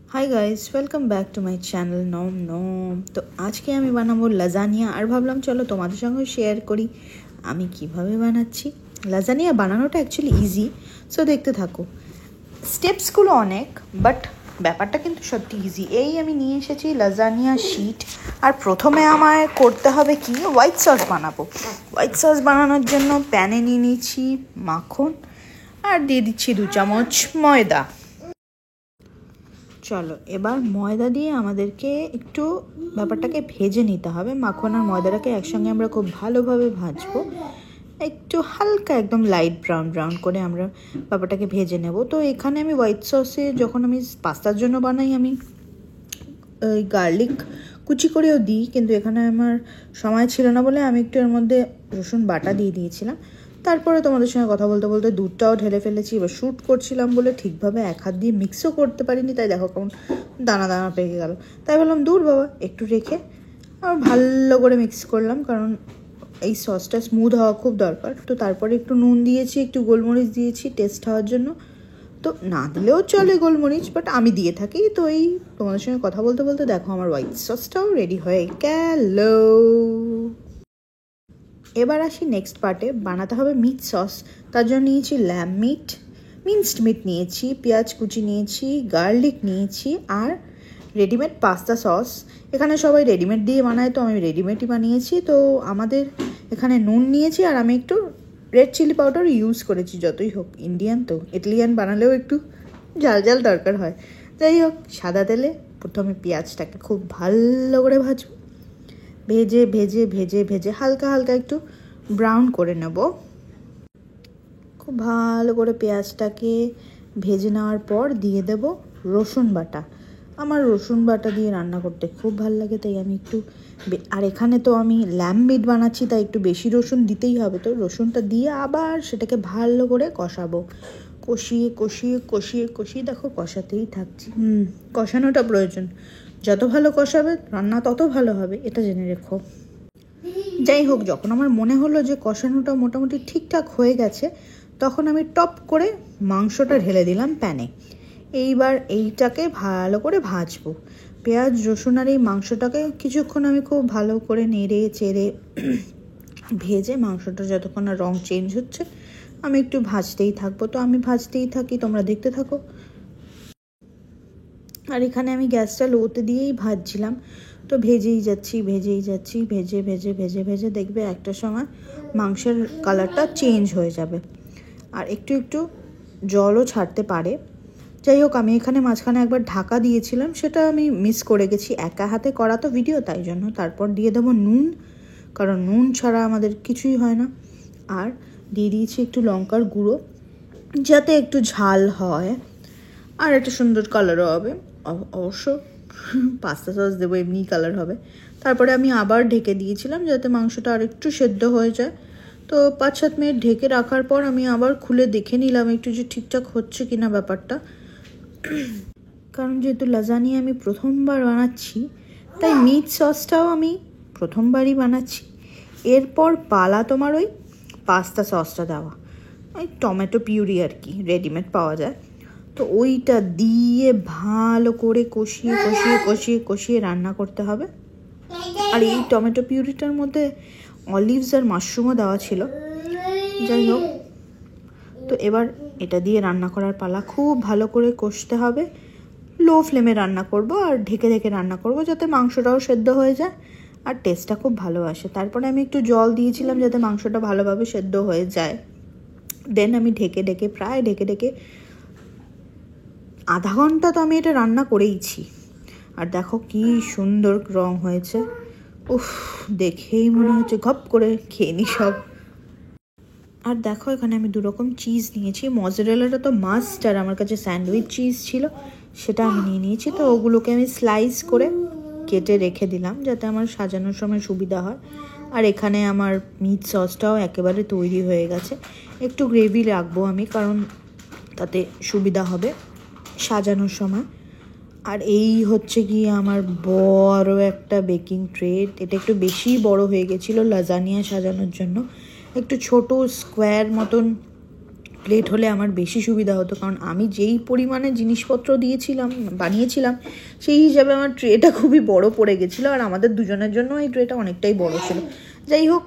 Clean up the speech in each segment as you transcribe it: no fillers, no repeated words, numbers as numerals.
Hi guys, welcome back to my channel nom nom. तो आज के আমি বানাবো লাজানিয়া আর ভাবলাম চলো তোমাদের সঙ্গে শেয়ার করি আমি কিভাবে বানাচ্ছি। লাজানিয়া বানানোটা অ্যাকচুয়ালি ইজি, সো দেখতে থাকো। স্টেপসগুলো অনেক, বাট ব্যাপারটা কিন্তু সত্যি ইজি। এই আমি নিয়ে এসেছি লাজানিয়া শিট, আর প্রথমে আমায় করতে হবে কি, হোয়াইট সস বানাবো। হোয়াইট সস বানানোর জন্য প্যানে নিয়ে নিয়েছি মাখন আর দিয়ে দিচ্ছি 2 চামচ ময়দা। চলো এবার ময়দা দিয়ে আমাদেরকে একটু ব্যাপারটাকে ভেজে নিতে হবে। মাখন আর ময়দাটাকে একসঙ্গে আমরা খুব ভালোভাবে ভাজবো, একটু হালকা একদম লাইট ব্রাউন ব্রাউন করে আমরা ব্যাপারটাকে ভেজে নেব। তো এখানে আমি হোয়াইট সসে যখন আমি পাস্তার জন্য বানাই আমি ওই গার্লিক কুচি করেও দিই, কিন্তু এখানে আমার সময় ছিল না বলে আমি একটু এর মধ্যে রসুন বাটা দিয়ে দিয়েছিলাম। তারপরে তোমাদের সঙ্গে কথা বলতে বলতে দুধটাও ঢেলে ফেলেছি। এবার শ্যুট করছিলাম বলে ঠিকভাবে এক হাত দিয়ে মিক্সও করতে পারিনি, তাই দেখো কেমন দানা দানা পেকে গেল। তাই বললাম দূর বাবা, একটু রেখে আর ভালো করে মিক্স করলাম, কারণ এই সসটা স্মুথ হওয়া খুব দরকার। তো তারপরে একটু নুন দিয়েছি, একটু গোলমরিচ দিয়েছি টেস্ট হওয়ার জন্য। তো না দিলেও চলে গোলমরিচ, বাট আমি দিয়ে থাকি। তো এই তোমাদের সঙ্গে কথা বলতে বলতে দেখো আমার হোয়াইট সসটাও রেডি হয়ে গেল। এবার আসি নেক্সট পার্টে, বানাতে হবে মিট সস। তার জন্য নিয়েছি ল্যাম্ব মিট, মিন্সড মিট নিয়েছি, পেঁয়াজ কুচি নিয়েছি, গার্লিক নিয়েছি আর রেডিমেড পাস্তা সস। এখানে সবাই রেডিমেড দিয়ে বানায়, তো আমি রেডিমেডই বানিয়েছি। তো আমাদের এখানে নুন নিয়েছি আর আমি একটু রেড চিলি পাউডার ইউজ করেছি। যতই হোক ইন্ডিয়ান, তো ইটালিয়ান বানালেও একটু ঝাল ঝাল দরকার হয়। যাই হোক, সাদা তেলে প্রথমে পেঁয়াজটাকে খুব ভালো করে ভাজবো, ভেজে ভেজে ভেজে ভেজে হালকা হালকা একটু ব্রাউন করে নেব। খুব ভালো করে পেঁয়াজটাকে ভেজে নেওয়ার পর দিয়ে দেব রসুন বাটা। আমার রসুন বাটা দিয়ে রান্না করতে খুব ভালো লাগে, তাই আমি একটু আর এখানে তো আমি ল্যাম্ব মিট বানাচ্ছি, তাই একটু বেশি রসুন দিতেই হবে। তো রসুনটা দিয়ে আবার সেটাকে ভালো করে কষাবো, কষিয়ে কষিয়ে কষিয়ে কষিয়ে দেখো কষাতেই থাকছি। কষানোটা প্রয়োজন, যত ভালো কষাবে রান্না তত ভালো হবে, এটা জেনে রেখো। যাই হোক, যখন আমার মনে হলো যে কষানোটা মোটামুটি ঠিকঠাক হয়ে গেছে, তখন আমি টপ করে মাংসটা ঢেলে দিলাম প্যানে। এইবার এইটাকে ভালো করে ভাজবো, পেঁয়াজ রসুন আর এই মাংসটাকে কিছুক্ষণ আমি খুব ভালো করে নেড়ে চেড়ে ভেজে মাংসটা যতক্ষণ না রং চেঞ্জ হচ্ছে আমি একটু ভাজতেই থাকবো। তো আমি ভাজতেই থাকি, তোমরা দেখতে থাকো। আর এখানে আমি গ্যাসটা লোতে দিয়েই ভাজছিলাম, তো ভেজেই যাচ্ছি ভেজেই যাচ্ছি, ভেজে ভেজে ভেজে ভেজে দেখবে একটা সময় মাংসের কালারটা চেঞ্জ হয়ে যাবে আর একটু একটু জলও ছাড়তে পারে। যাই হোক, আমি এখানে মাঝখানে একবার ঢাকা দিয়েছিলাম, সেটা আমি মিস করে গেছি, একা হাতে করা তো ভিডিও, তাই জন্য। তারপর দিয়ে দেবো নুন, কারণ নুন ছাড়া আমাদের কিছুই হয় না। আর দিয়ে দিয়েছি একটু লঙ্কার গুঁড়ো, যাতে একটু ঝাল হয় আর একটা সুন্দর কালারও হবে। অবশ্য পাস্তা সস দেবো, এমনি কালার হবে। তারপরে আমি আবার ঢেকে দিয়েছিলাম যাতে মাংসটা আর একটু সেদ্ধ হয়ে যায়। তো 5-7 মিনিট ঢেকে রাখার পর আমি আবার খুলে দেখে নিলাম একটু যে ঠিকঠাক হচ্ছে কিনা ব্যাপারটা। কারণ যেহেতু লাজানিয়া আমি প্রথমবার বানাচ্ছি, তাই মিট সসটাও আমি প্রথমবারই বানাচ্ছি। এরপর পালা তোমার ওই পাস্তা সসটা দেওয়া, ওই টমেটো পিউরি আর কি, রেডিমেড পাওয়া যায়। তো ওইটা দিয়ে ভালো করে কষিয়ে কষিয়ে কষিয়ে কষিয়ে রান্না করতে হবে। আর এই টমেটো পিউরিটার মধ্যে অলিভস আর মাশরুমও দেওয়া ছিল। যাই হোক, তো এবার এটা দিয়ে রান্না করার পালা। খুব ভালো করে কষতে হবে, লো ফ্লেমে রান্না করব আর ঢেকে ঢেকে রান্না করব, যাতে মাংসটাও সেদ্ধ হয়ে যায় আর টেস্টটা খুব ভালো আসে। তারপরে আমি একটু জল দিয়েছিলাম যাতে মাংসটা ভালোভাবে সেদ্ধ হয়ে যায়। দেন আমি ঢেকে ঢেকে প্রায় ঢেকে ঢেকে আধা ঘন্টা তো আমি এটা রান্না করেইছি। আর দেখো কি সুন্দর রং হয়েছে, উফ, দেখেই মনে হচ্ছে ঘপ করে খেয়ে নি সব। আর দেখো এখানে আমি 2 রকম চিজ নিয়েছি, মজারেলাটা তো মাস্ট, আর আমার কাছে স্যান্ডউইচ চিজ ছিল, সেটা আমি নিয়ে নিয়েছি। তো ওগুলোকে আমি স্লাইস করে কেটে রেখে দিলাম যাতে আমার সাজানোর সময় সুবিধা হয়। আর এখানে আমার মিট সসটাও একেবারে তৈরি হয়ে গেছে। একটু গ্রেভি রাখবো আমি, কারণ তাতে সুবিধা হবে সাজানোর সময়। আর এই হচ্ছে গিয়ে আমার বড় একটা বেকিং ট্রে। এটা একটু বেশি বড় হয়ে গেছিলো লাজানিয়া সাজানোর জন্য, একটু ছোট স্কোয়ার মতন প্লেট হলে আমার বেশি সুবিধা হতো, কারণ আমি যেই পরিমাণে জিনিসপত্র বানিয়েছিলাম সেই হিসাবে আমার ট্রেটা খুবই বড় পড়ে গেছিলো, আর আমাদের দুজনের জন্য এই ট্রেটা অনেকটাই বড় ছিল। যাই হোক,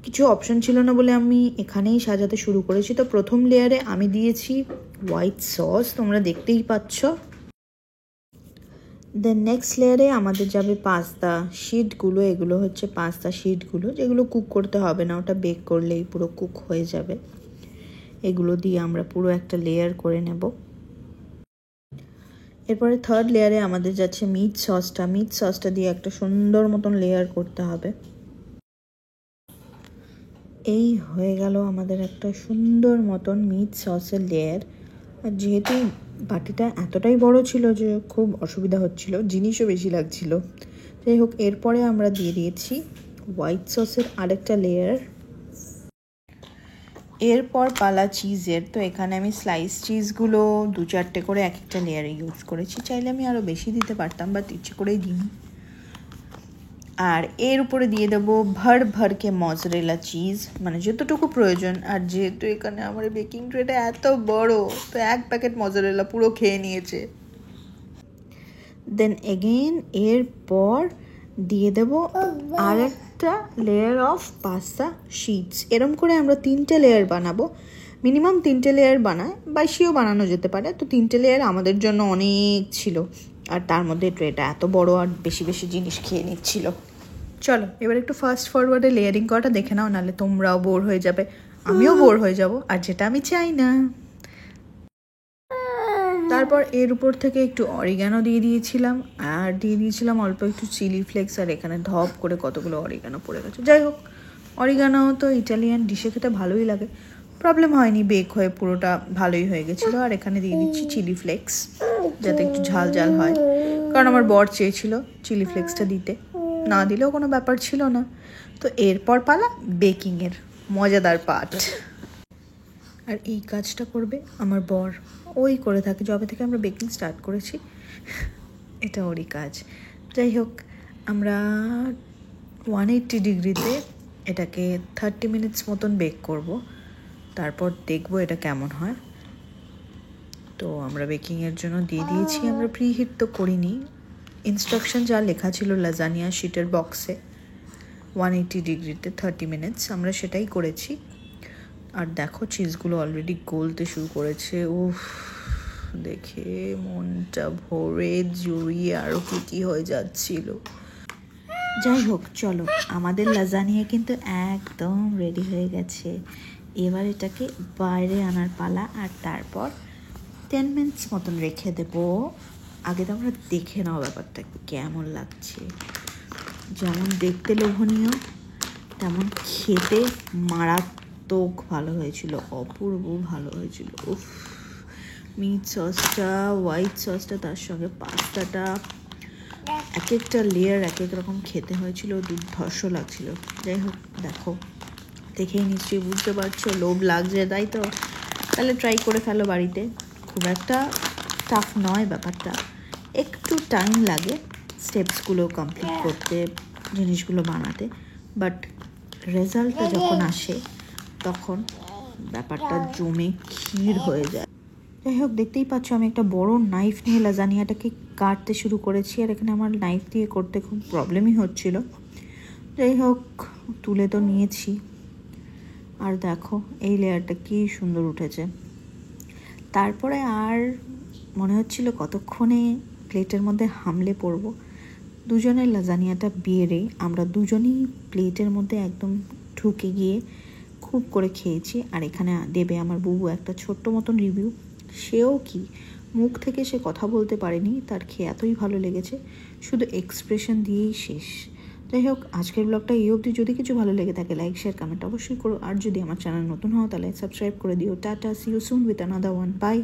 কিছু অপশন ছিল না বলে আমি এখানেই সাজাতে শুরু করেছি। তো প্রথম লেয়ারে আমি দিয়েছি হোয়াইট সস, তোমরা দেখতেই পাচ্ছ। দেন নেক্সট লেয়ারে আমাদের যাবে পাস্তা শিটগুলো। এগুলো হচ্ছে পাস্তা শিটগুলো, যেগুলো কুক করতে হবে না, ওটা বেক করলেই পুরো কুক হয়ে যাবে। এগুলো দিয়ে আমরা পুরো একটা লেয়ার করে নেব। এরপরে থার্ড লেয়ারে আমাদের যাচ্ছে মিট সসটা দিয়ে একটা সুন্দর মতন লেয়ার করতে হবে। এই হয়ে গেল আমাদের একটা সুন্দর মতন মিট সসের লেয়ার। আর যেহেতু বাটিটা এতটাই বড় ছিল যে খুব অসুবিধা হচ্ছিল, জিনিসও বেশি লাগছিল। যাই হোক, এরপরে আমরা দিয়ে দিয়েছি হোয়াইট সসের আরেকটা লেয়ার। এরপর পালা চিজের। তো এখানে আমি স্লাইস চিজগুলো 2-4টে করে এক একটা লেয়ারে ইউজ করেছি। চাইলে আমি আরও বেশি দিতে পারতাম, বাট ইচ্ছে করেই দিই। আর এর উপরে দিয়ে দেবো ভরকে মজরেলা চিজ, মানে যতটুকু প্রয়োজন। আর যেহেতু এখানে আমার বেকিং ট্রেটা এত বড়, তো 1 প্যাকেট মজরেলা পুরো খেয়ে নিয়েছে। দেন এগেইন এরপর দিয়ে দেবো আর একটা লেয়ার অফ পাস্তা শিটস। এরম করে আমরা 3টে লেয়ার বানাবো। মিনিমাম 3টে লেয়ার বানায়, বেশিও বানানো যেতে পারে। তো 3টে লেয়ার আমাদের জন্য অনেক ছিল, আর তার মধ্যে ট্রেটা এত বড় আর বেশি বেশি জিনিস খেয়ে নিচ্ছিল। চলো এবার একটু ফাস্ট ফরওয়ার্ডে লেয়ারিং করাটা দেখে নাও, নাহলে তোমরাও বোর হয়ে যাবে, আমিও বোর হয়ে যাব, আর যেটা আমি চাই না। তারপর এর উপর থেকে একটু অরিগানো দিয়ে দিয়েছিলাম, আর দিয়ে দিয়েছিলাম অল্প একটু চিলি ফ্লেক্স। আর এখানে ধপ করে কতগুলো অরিগানো পড়ে গেছে। যাই হোক, অরিগানো তো ইটালিয়ান ডিশে খেতে ভালোই লাগে, প্রবলেম হয়নি, বেক হয়ে পুরোটা ভালোই হয়ে গেছিলো। আর এখানে দিয়ে দিচ্ছি চিলি ফ্লেক্স, যাতে একটু ঝাল ঝাল হয়, কারণ আমার বর চেয়েছিল চিলি ফ্লেক্সটা দিতে, না দিলেও কোনো ব্যাপার ছিল না। তো এরপর পালা বেকিংয়ের মজাদার পার্ট। আর এই কাজটা করবে আমার বর, ওই করে থাকে যবে থেকে আমরা বেকিং স্টার্ট করেছি, এটা ওরই কাজ। যাই হোক, আমরা 180 ডিগ্রিতে এটাকে 30 মিনিটস মতন বেক করব, তারপর দেখব এটা কেমন হয়। তো আমরা বেকিংয়ের জন্য দিয়ে দিয়েছি, আমরা প্রিহিট তো করিনি, ইনস্ট্রাকশন যা লেখা ছিল লাজানিয়া শিটের বক্সে 180 ডিগ্রিতে 30 মিনিটস, আমরা সেটাই করেছি। আর দেখো চিজগুলো অলরেডি গলতে শুরু করেছে। উফ, দেখে মনটা ভরে জুড়িয়ে আরও কি হয়ে যাচ্ছিল। যাই হোক, চলো আমাদের লাজানিয়া কিন্তু একদম রেডি হয়ে গেছে। এবার এটাকে বাইরে আনার পালা, আর তারপর 10 মিনিটস মতন রেখে দেবো। আগে তোমরা দেখে নাও ব্যাপারটা কেমন লাগছে। যেমন দেখতে লোভনীয়, তেমন খেতে মারাত্মক ভালো হয়েছিল, অপূর্ব ভালো হয়েছিল। উফ, মিট সসটা, হোয়াইট সসটা, তার সঙ্গে পাস্তাটা, এক একটা লেয়ার এক এক রকম খেতে হয়েছিল, দুর্ধর্ষ লাগছিল। যাই হোক, দেখো দেখেই নিশ্চয়ই বুঝতে পারছো লোভ লাগছে, তাই তো? তাহলে ট্রাই করে ফেলো বাড়িতে, খুব একটা টাফ নয় ব্যাপারটা, একটু টাইম লাগে স্টেপসগুলো কমপ্লিট করতে, জিনিসগুলো বানাতে, বাট রেজাল্টটা যখন আসে তখন ব্যাপারটা জমে ক্ষীর হয়ে যায়। যাই হোক, দেখতেই পাচ্ছ আমি একটা বড় নাইফ নিয়ে লাজানিয়াটাকে কাটতে শুরু করেছি, আর এখানে আমার নাইফ দিয়ে করতে খুব প্রবলেমই হচ্ছিল। যাই হোক, তুলে তো নিয়েছি, আর দেখো এই লেয়ারটা কি সুন্দর উঠেছে। তারপরে আর মনে হচ্ছিল কতক্ষণে প্লেটের মধ্যে হামলে পড়ব। দুজনের লাজানিয়াটা বেড়ে আমরা দুজনেই প্লেটের মধ্যে একদম ঢুকে গিয়ে খুব করে খেয়েছি। আর এখানে দেবে আমার বুবু একটা ছোট্ট মতন রিভিউ। সেও কি মুখ থেকে সে কথা বলতে পারেনি, তার খেয়ে এতই ভালো লেগেছে, শুধু এক্সপ্রেশন দিয়েই শেষ। যাই হোক, আজকের ব্লগটা এই অবধি। যদি কিছু ভালো লেগে থাকে লাইক শেয়ার কমেন্ট অবশ্যই করো, আর যদি আমার চ্যানেল নতুন হও তাহলে সাবস্ক্রাইব করে দিও। Tata, see you soon with another one, by.